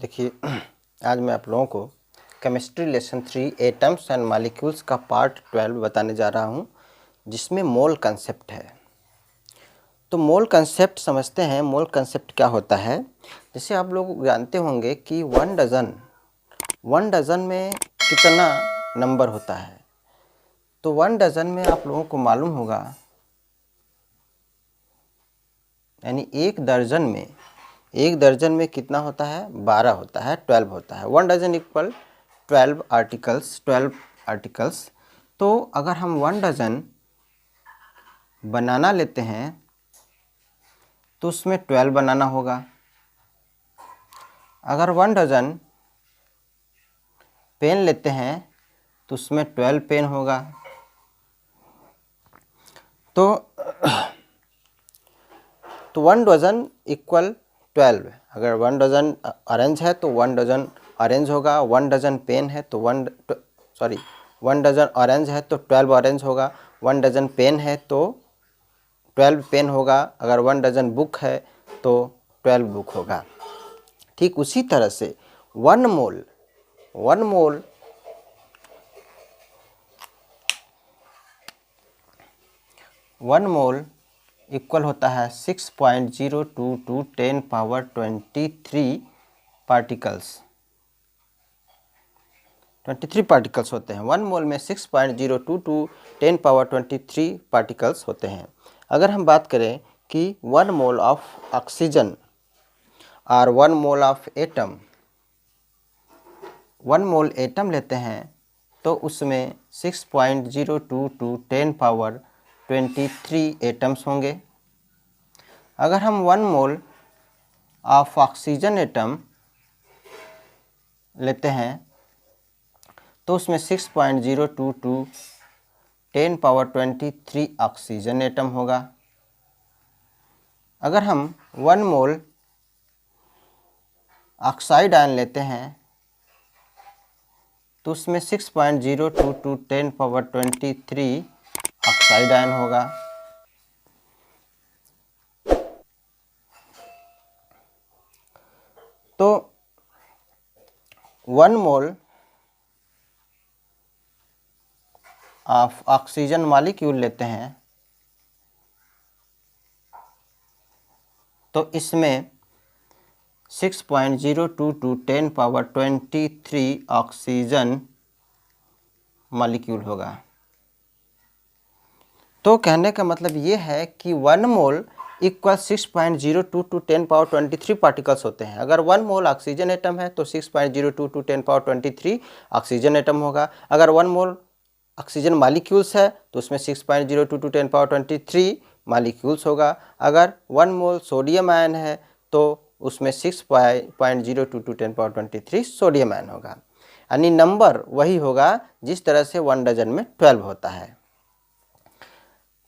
देखिए आज मैं आप लोगों को chemistry lesson 3 atoms and molecules का पार्ट 12 बताने जा रहा हूं, जिसमें मोल कंसेप्ट है। तो मोल कंसेप्ट समझते हैं। मोल कंसेप्ट क्या होता है? जैसे आप लोग जानते होंगे कि वन डज़न में कितना नंबर होता है। तो वन डज़न में आप लोगों को मालूम होगा, यानी एक दर्जन में कितना होता है? 12 होता है, 12 होता है। One dozen equal 12 articles. तो अगर हम वन डज़न बनाना लेते हैं तो उसमें 12 बनाना होगा। अगर वन डज़न पेन लेते हैं तो उसमें 12 पेन होगा। तो वन डज़न इक्वल 12। अगर वन डज़न ऑरेंज है तो वन डज़न ऑरेंज होगा। वन डज़न पेन है तो वन डज़न ऑरेंज है तो 12 ऑरेंज होगा। वन डज़न पेन है तो 12 पेन होगा। अगर वन डज़न बुक है तो 12 बुक होगा। ठीक उसी तरह से वन मोल इक्वल होता है 6.022 10 पावर 23 पार्टिकल्स। 23 पार्टिकल्स होते हैं। वन मोल में 6.022 10 पावर 23 पार्टिकल्स होते हैं। अगर हम बात करें कि वन मोल ऑफ ऑक्सीजन और one mole of atom, one mole atom लेते हैं तो उसमें 6.022 10 पावर 23 एटम्स होंगे। अगर हम one mole of oxygen atom लेते हैं तो उसमें 6.022 10 पावर 23 ऑक्सीजन एटम होगा। अगर हम वन मोल ऑक्साइड आयन लेते हैं तो उसमें 6.022 10 पावर 23 ऑक्साइड आयन होगा। तो one mole of oxygen molecule लेते हैं तो इसमें 6.022 10 पावर 23 ऑक्सीजन मॉलिक्यूल होगा। तो कहने का मतलब ये है कि one mole equal 6.022 10 power 23 particles होते हैं। अगर वन मोल ऑक्सीजन एटम है तो 6.022 10 पावर 23 ऑक्सीजन एटम होगा। अगर वन मोल ऑक्सीजन मॉलिक्यूल्स है तो उसमें 6.022 10 पावर 23 मॉलिक्यूल्स होगा। अगर वन मोल सोडियम आयन है तो उसमें 6.022 10 पावर 23 सोडियम आयन होगा। यानी नंबर वही होगा जिस तरह से वन डजन में 12 होता है।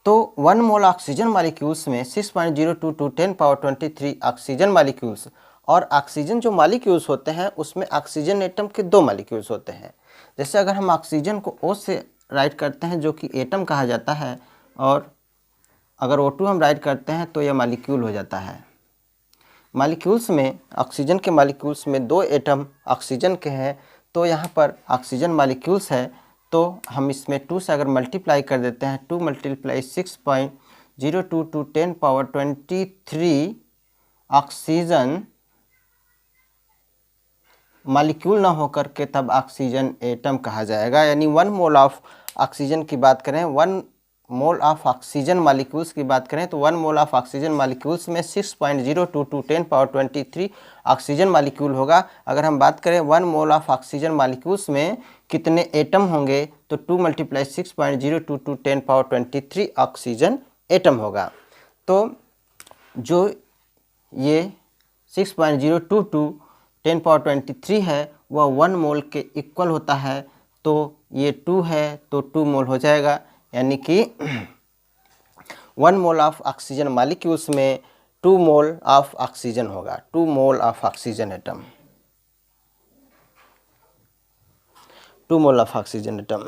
तो वन मोल ऑक्सीजन मॉलिक्यूल्स में 6.022 10 पावर 23 ऑक्सीजन मॉलिक्यूल्स, और ऑक्सीजन जो मॉलिक्यूल्स होते हैं उसमें ऑक्सीजन एटम के 2 मॉलिक्यूल्स होते हैं। जैसे अगर हम ऑक्सीजन को O से राइट करते हैं जो कि एटम कहा जाता है, और अगर O2 हम राइट करते हैं तो यह मॉलिक्यूल हो जाता है। मॉलिक्यूल्स में ऑक्सीजन के मॉलिक्यूल्स में 2 एटम ऑक्सीजन के हैं, तो यहाँ पर ऑक्सीजन मॉलिक्यूल्स है तो हम इसमें 2 से अगर मल्टीप्लाई कर देते हैं, 2 × 6.022 10 पावर 23 ऑक्सीजन मॉलिक्यूल ना होकर के तब ऑक्सीजन एटम कहा जाएगा। यानी वन मोल ऑफ ऑक्सीजन की बात करें, one mole of oxygen molecules की बात करें तो one mole of oxygen molecules में 6.022 10 पावर 23 ऑक्सीजन मॉलिक्यूल होगा। अगर हम बात करें one mole of oxygen molecules में कितने एटम होंगे तो 2 × 6.022 10 पावर 23 ऑक्सीजन एटम होगा। तो जो ये 6.022 10 पावर 23 है वह वन मोल के इक्वल होता है। तो ये 2 है तो 2 मोल हो जाएगा, यानी कि one mole of oxygen molecules में 2 मोल ऑफ ऑक्सीजन होगा, 2 mole of oxygen atom, 2 mole of oxygen atom.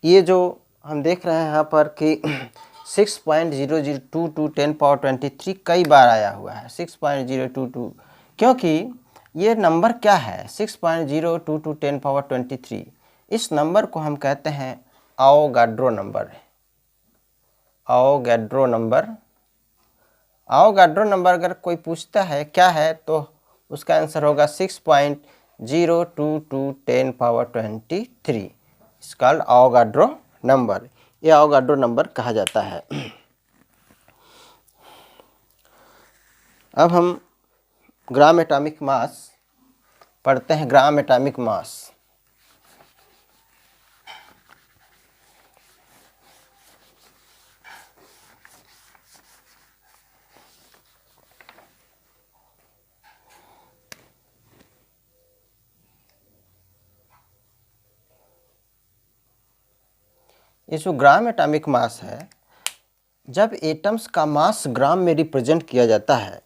ये जो हम देख रहे हैं यहाँ पर कि 6.022 10 पावर 23 कई बार आया हुआ है 6.022, क्योंकि ये नंबर क्या है 6.02 टू 10 पावर 23। इस नंबर को हम कहते हैं Avogadro number. Avogadro number, Avogadro number अगर कोई पूछता है क्या है तो उसका आंसर होगा 6.02 टू 10 पावर 23। इस कॉल्ड आवोगाड्रो नंबर। ये आवोगाड्रो नंबर कहा जाता है। अब हम ग्राम एटॉमिक मास पढ़ते हैं। ग्राम एटॉमिक मास, ये जो ग्राम एटॉमिक मास है, जब एटम्स का मास ग्राम में रिप्रेजेंट किया जाता है,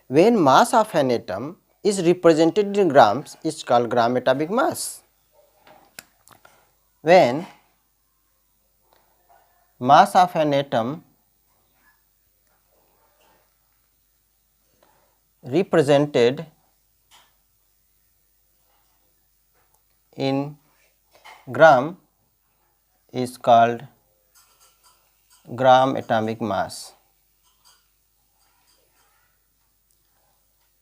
when mass of an atom is represented in grams is called gram atomic mass. When mass of an atom represented in gram is called gram atomic mass।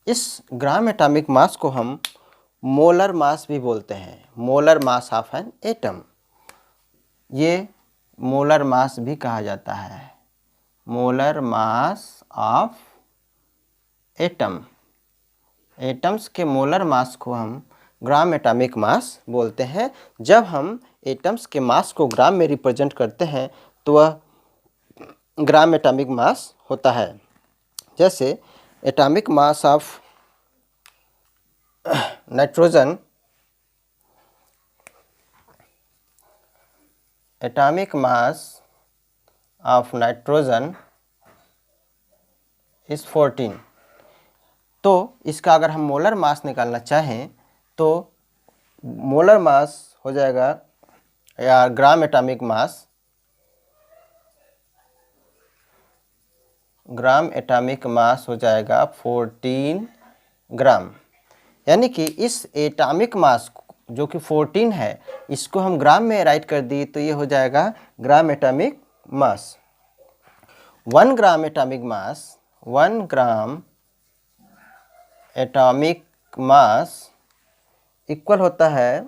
इस ग्राम एटॉमिक मास को हम मोलर मास भी बोलते हैं। Molar mass of an atom, ये molar mass भी कहा जाता है। Molar mass of atom, atoms के मोलर मास को हम ग्राम एटॉमिक मास बोलते हैं। जब हम एटम्स के मास को ग्राम में रिप्रेजेंट करते हैं तो वह ग्राम एटॉमिक मास होता है। जैसे atomic mass of nitrogen, atomic mass of nitrogen is 14। तो इसका अगर हम मोलर मास निकालना चाहें तो मोलर मास हो जाएगा, या ग्राम एटॉमिक मास, ग्राम एटॉमिक मास हो जाएगा 14 ग्राम। यानी कि इस एटॉमिक मास जो कि 14 है, इसको हम ग्राम में राइट कर दिए तो ये हो जाएगा gram atomic mass. 1 gram atomic mass, 1 gram atomic mass equal होता है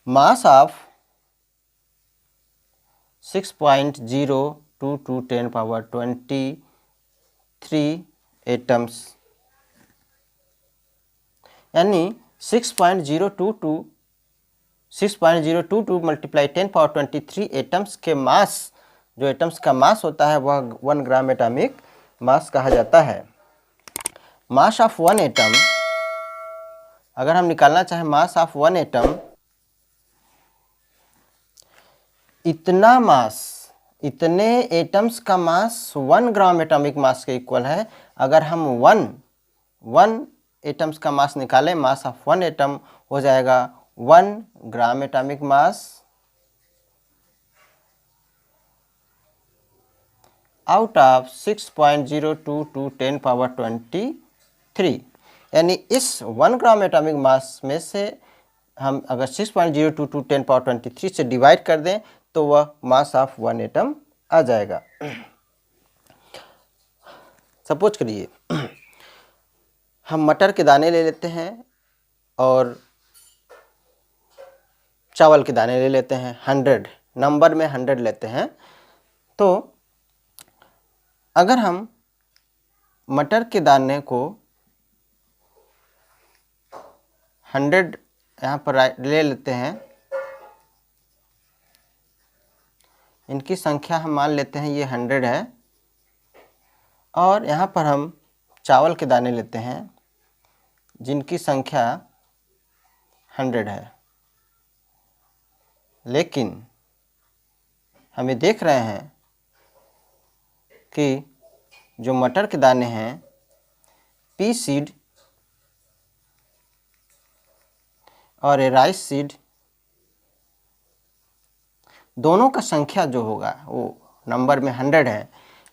mass of 6.02 two 10 power 23 atoms. यानी 6.022 मल्टीप्लाई 10 पावर 23 एटम्स के मास, जो एटम्स का मास होता है वह 1 ग्राम एटॉमिक मास कहा जाता है। मास ऑफ 1 एटम, अगर हम निकालना चाहें मास ऑफ 1 एटम, इतना मास, इतने एटम्स का मास 1 ग्राम एटॉमिक मास के इक्वल है। अगर हम 1 एटम्स का मास निकालें, मास ऑफ 1 एटम हो जाएगा 1 gram atomic mass out of 6.02 two 10 power 23। यानी इस 1 ग्राम एटॉमिक मास में से हम अगर 6.02 टू 10 पावर 23 से डिवाइड कर दें तो वह मास ऑफ 1 एटम आ जाएगा। सपोज करिए हम मटर के दाने ले लेते हैं और चावल के दाने ले लेते हैं, 100 नंबर में 100 लेते हैं। तो अगर हम मटर के दाने को 100 यहाँ पर ले लेते हैं, इनकी संख्या हम मान लेते हैं ये 100 है, और यहाँ पर हम चावल के दाने लेते हैं जिनकी संख्या 100 है। लेकिन हमें देख रहे हैं कि जो मटर के दाने हैं, पी सीड और राइस सीड, दोनों का संख्या जो होगा वो नंबर में 100 है।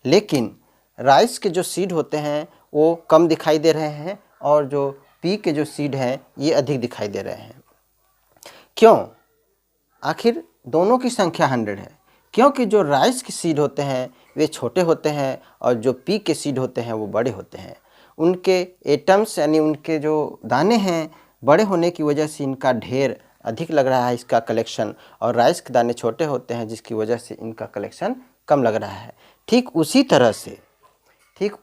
लेकिन राइस के जो सीड होते हैं वो कम दिखाई दे रहे हैं और जो पी के जो सीड हैं ये अधिक दिखाई दे रहे हैं। क्यों? आखिर दोनों की संख्या 100 है, क्योंकि जो राइस के सीड होते हैं वे छोटे होते हैं और जो पी के सीड होते हैं वो बड़े होते हैं। उनके एटम्स यानी उनके जो दाने हैं बड़े होने की वजह से इनका ढेर अधिक लग रहा है, इसका कलेक्शन, और राइस के दाने छोटे होते हैं जिसकी वजह से इनका कलेक्शन कम लग रहा है। ठीक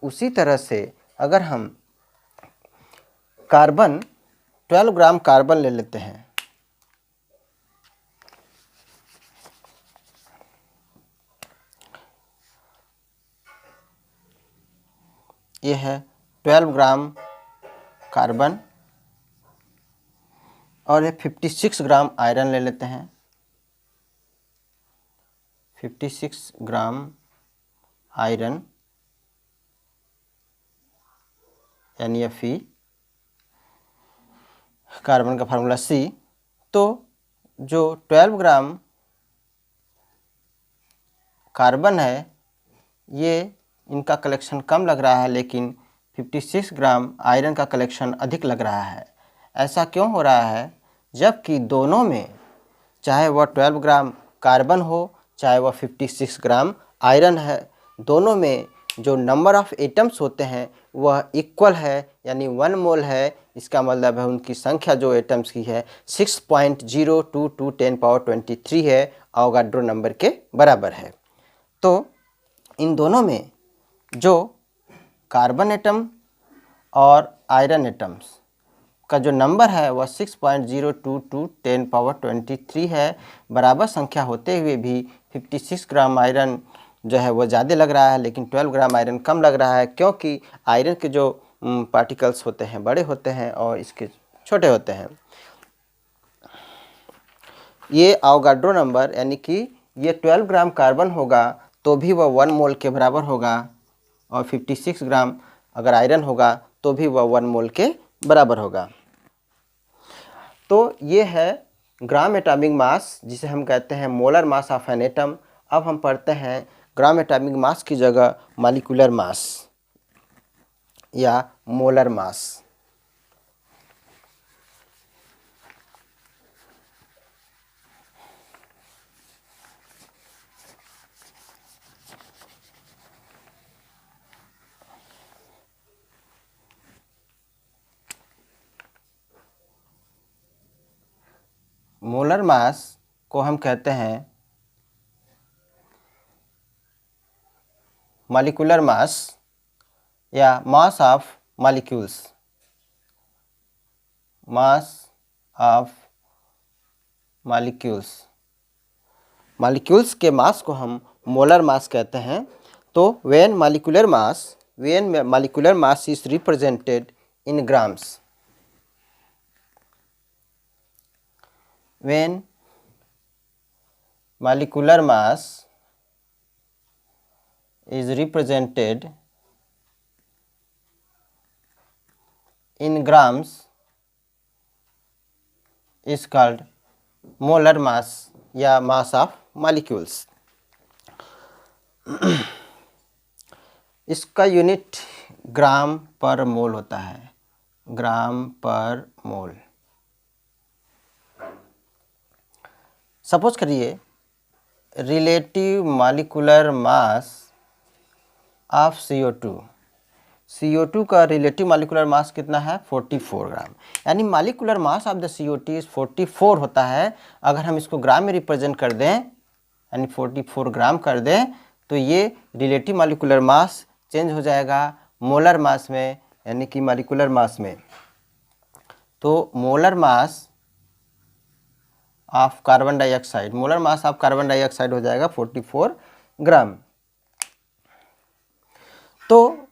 उसी तरह से अगर हम कार्बन 12 ग्राम कार्बन ले लेते हैं, ये है 12 ग्राम कार्बन, और ये 56 ग्राम आयरन ले लेते हैं, 56 ग्राम आयरन यानी Fe, कार्बन का फार्मूला C। तो जो 12 ग्राम कार्बन है ये इनका कलेक्शन कम लग रहा है, लेकिन 56 ग्राम आयरन का कलेक्शन अधिक लग रहा है। ऐसा क्यों हो रहा है? जबकि दोनों में, चाहे वह 12 ग्राम कार्बन हो चाहे वह 56 ग्राम आयरन है, दोनों में जो नंबर ऑफ एटम्स होते हैं वह इक्वल है, यानी 1 मोल है। इसका मतलब है उनकी संख्या जो एटम्स की है 6.022 10 पावर 23 है, अवोगाड्रो नंबर के बराबर है। तो इन दोनों में जो कार्बन एटम और आयरन एटम्स का जो नंबर है वह 6.022 10 पावर 23 है। बराबर संख्या होते हुए भी 56 ग्राम आयरन जो है वह ज़्यादा लग रहा है, लेकिन 12 ग्राम आयरन कम लग रहा है, क्योंकि आयरन के जो पार्टिकल्स होते हैं बड़े होते हैं और इसके छोटे होते हैं। ये अवोगाड्रो नंबर यानी कि ये 12 ग्राम कार्बन होगा तो भी वह 1 मोल के बराबर होगा, और 56 ग्राम अगर आयरन होगा तो भी वह 1 मोल के बराबर होगा। तो ये है ग्राम एटॉमिक मास, जिसे हम कहते हैं molar mass of an atom. अब हम पढ़ते हैं ग्राम एटॉमिक मास की जगह मॉलिक्यूलर मास या मोलर मास। मोलर मास को हम कहते हैं मॉलिक्यूलर मास या mass of molecules, mass of molecules. Molecules के मास को हम मोलर मास कहते हैं। तो when molecular mass is represented in grams, when molecular mass is represented in grams is called molar mass या mass of molecules। इसका unit ग्राम पर मोल होता है, ग्राम पर मोल। सपोज करिए relative molecular mass of CO2 का रिलेटिव मॉलिक्यूलर मास कितना है? 44 ग्राम। यानी molecular mass of the CO2 is 44 होता है। अगर हम इसको ग्राम में रिप्रेजेंट कर दें यानी 44 ग्राम कर दें तो ये रिलेटिव मॉलिक्यूलर मास चेंज हो जाएगा मोलर मास में, यानी कि मॉलिक्यूलर मास में। तो molar mass of carbon dioxide, molar mass of carbon dioxide हो जाएगा 44 ग्राम। तो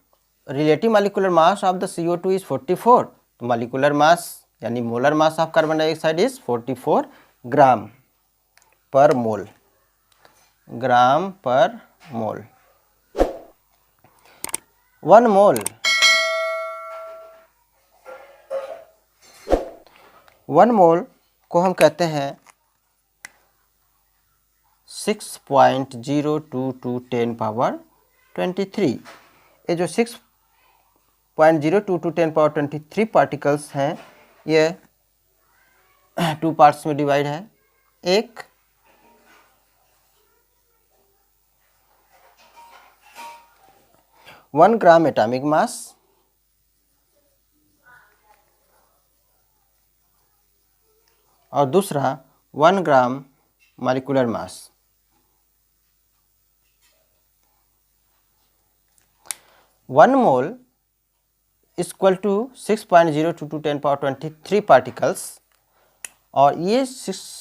relative molecular mass of the CO2 is 44, तो मॉलिक्यूलर मास यानी molar mass of carbon dioxide is 44 ग्राम पर मोल, ग्राम पर मोल। 1 मोल, 1 मोल को हम कहते हैं 6.022 10 पावर 23। ये जो 0.02 टू 10^23 पार्टिकल्स हैं, ये 2 पार्ट्स में डिवाइड है। एक 1 ग्राम एटॉमिक मास, और दूसरा 1 gram molecular mass. 1 mole equal to 6.02 two 10^23 particles, और ये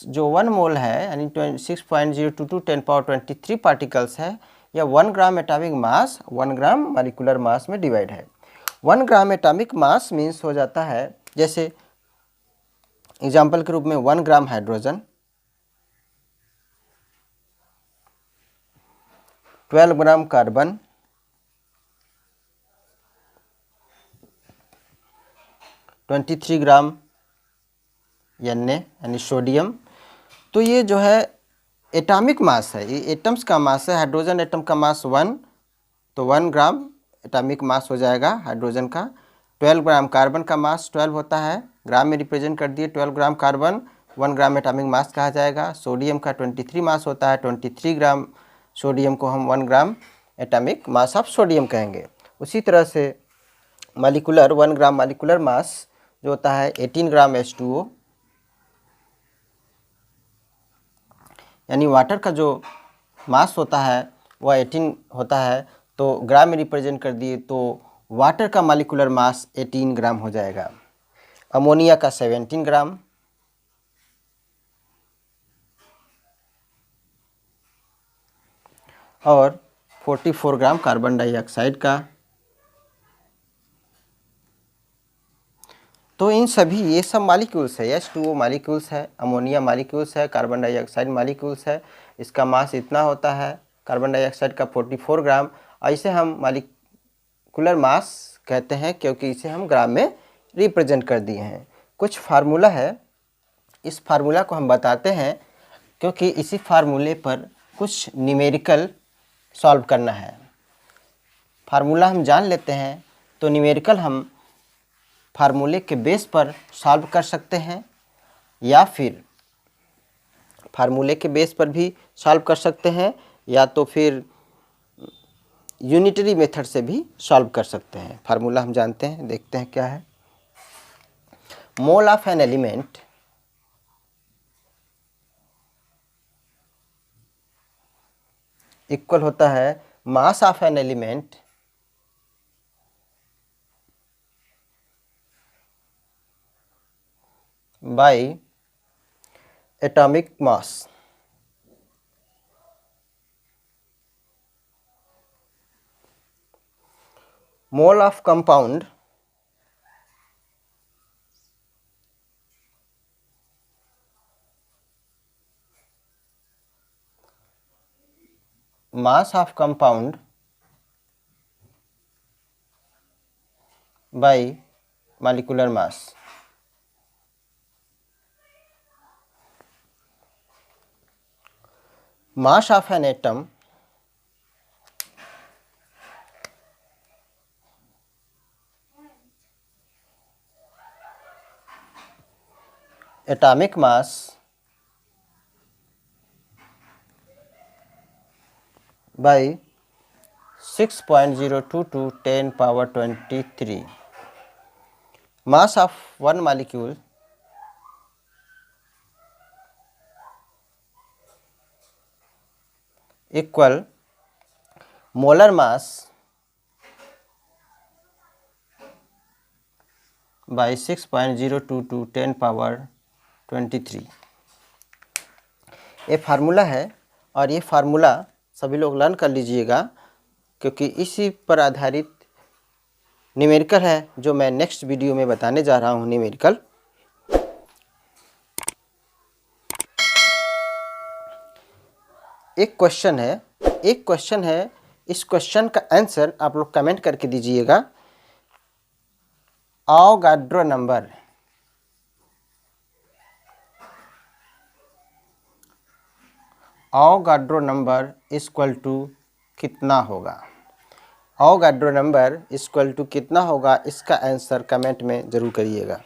जो 1 मोल है यानी 6.02 टू 10^23 पार्टिकल्स है, या 1 gram atomic mass 1 gram molecular मास में डिवाइड है। 1 ग्राम एटॉमिक मास मीन्स हो जाता है, जैसे एग्जाम्पल के रूप में 1 ग्राम हाइड्रोजन, 12 ग्राम कार्बन, 23 ग्राम Na यानी सोडियम। तो ये जो है एटॉमिक मास है, ये एटम्स का मास है। हाइड्रोजन एटम का मास 1, तो 1 ग्राम एटॉमिक मास हो जाएगा हाइड्रोजन का। 12 ग्राम कार्बन का मास 12 होता है, ग्राम में रिप्रेजेंट कर दिए। 12 ग्राम कार्बन 1 ग्राम एटॉमिक मास कहा जाएगा। सोडियम का 23 मास होता है, 23 ग्राम सोडियम को हम 1 gram atomic mass of sodium कहेंगे। उसी तरह से मॉलिक्यूलर 1 ग्राम मॉलिक्यूलर मास जो होता है 18 ग्राम H2O, यानी वाटर का जो मास होता है वह 18 होता है, तो ग्राम में रिप्रेजेंट कर दिए तो वाटर का मॉलिक्यूलर मास 18 ग्राम हो जाएगा। अमोनिया का 17 ग्राम, और 44 ग्राम कार्बन डाइऑक्साइड का। तो इन सभी ये सब मॉलिक्यूल्स है, H2O मॉलिक्यूल्स है, अमोनिया मॉलिक्यूल्स है, कार्बन डाइऑक्साइड मॉलिक्यूल्स है। इसका मास इतना होता है, कार्बन डाइऑक्साइड का 44 ग्राम। ऐसे हम मॉलिक्यूलर मास कहते हैं क्योंकि इसे हम ग्राम में रिप्रेजेंट कर दिए हैं। कुछ फार्मूला है, इस फार्मूला को हम बताते हैं क्योंकि इसी फार्मूले पर कुछ न्यूमेरिकल सॉल्व करना है। फार्मूला हम जान लेते हैं तो न्यूमेरिकल हम फार्मूले के बेस पर सॉल्व कर सकते हैं, या फिर फार्मूले के बेस पर भी सॉल्व कर सकते हैं, या तो फिर यूनिटरी मेथड से भी सॉल्व कर सकते हैं। फार्मूला हम जानते हैं, देखते हैं क्या है। Mole of an element equal होता है mass of an element by atomic mass. Mole of compound mass of compound by molecular mass। mass of an atom atomic mass by 6.02 to 10^23। mass of one molecule equal molar mass by 6.02 to 10^23। ये formula है, और ये formula सभी लोग learn कर लीजिएगा क्योंकि इसी पर आधारित न्यूमेरिकल है जो मैं नेक्स्ट वीडियो में बताने जा रहा हूँ। न्यूमेरिकल एक क्वेश्चन है, इस क्वेश्चन का आंसर आप लोग कमेंट करके दीजिएगा। आवोगाड्रो नंबर इक्वल टू कितना होगा। अवोगाड्रो नंबर इक्वल टू कितना होगा, इसका आंसर कमेंट में ज़रूर करिएगा।